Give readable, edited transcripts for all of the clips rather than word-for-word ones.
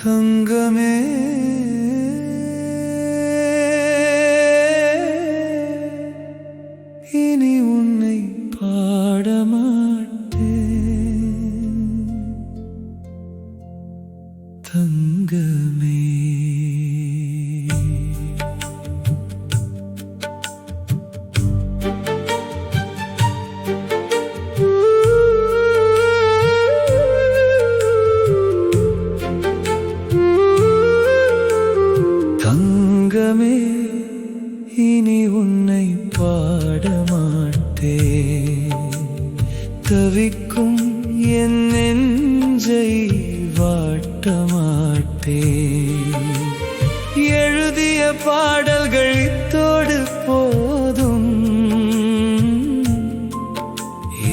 தங்கமே இனி உன்னை பாடமாட்டேன் தங்கமே தங்கமே இனி உன்னை பாடமாட்டேன் தவிக்கும் என் நெஞ்சை வாட்டமாட்டேன் எழுதிய பாடல்கள் இத்தோடு போதும்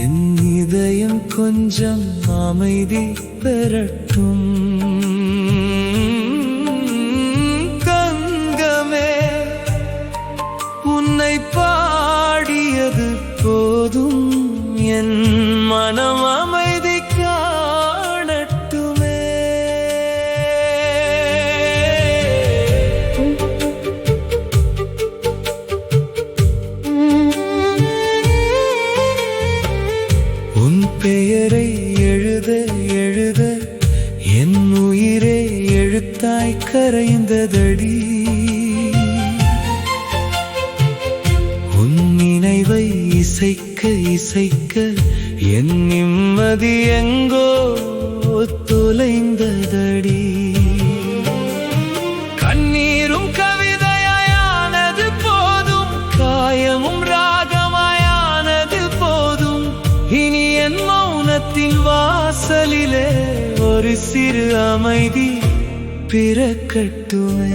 என் இதயம் கொஞ்சம் அமைதி பெறட்டும் உன்னை பாடியது போதும் என் மனம் அமைதி காணட்டுமே உன் பெயரை எழுத எழுத என் உயிரே எழுத்தாய் கரைந்ததடி நினைவை இசைக்க இசைக்க என் நிம்மதி எங்கோ தொலைந்ததடி கண்ணீரும் கவிதையானது போதும் காயமும் ராகமாயானது போதும் இனி என் மௌனத்தின் வாசலிலே ஒரு சிறு அமைதி பிறக்கட்டுமே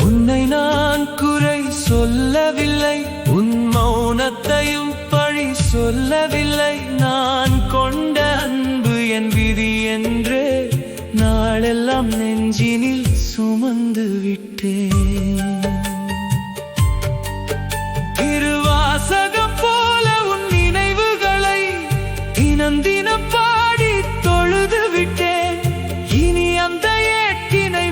உன்னை நான் குறை சொல்லவில்லை உன் மௌனத்தையும் பழி சொல்லவில்லை நான் கொண்ட அன்பு என் விதி என்று நாளெல்லாம் நெஞ்சினில் சுமந்து விட்டேன் திருவாசகம் போல உன் நினைவுகளை தினம் தினம் பாடி தொழுது விட்டேன் இனி அந்த ஏட்டினை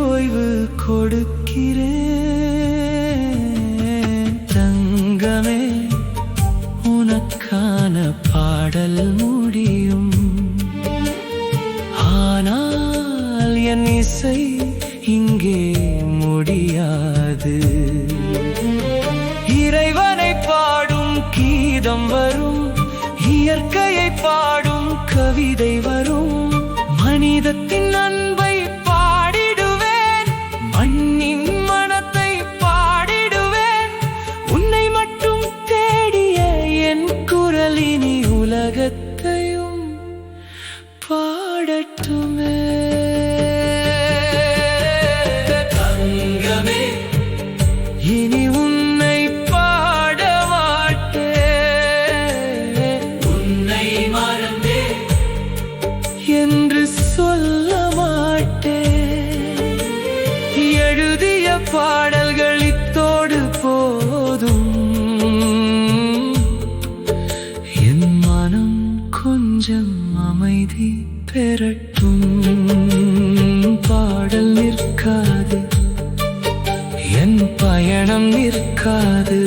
ஓய்வு கொடுக்கிறேன் தங்கமே உனக்கான பாடல் முடியும் ஆனால் என் இசை இங்கே முடியாது இறைவனை பாடும் கீதம் வரும் இயற்கையை பாடும் கவிதை வரும் மனிதத்தின் அன்பை மண்ணின் மனத்தை பாடிடுவேன் உன்னை மட்டும் தேடிய என் குரலினி உலகத்தையும் பாடட்டுமே தங்கமே இனி உன்னை பாடமாட்டேன் உன்னை மறந்தேன் என்று சொல்ல மாட்டேன் எழுதிய பாடல்கள் இத்தோடு போதும் என் மனம் கொஞ்சம் அமைதி பெறட்டும் பாடல் நிற்காது என் பயணம் நிற்காது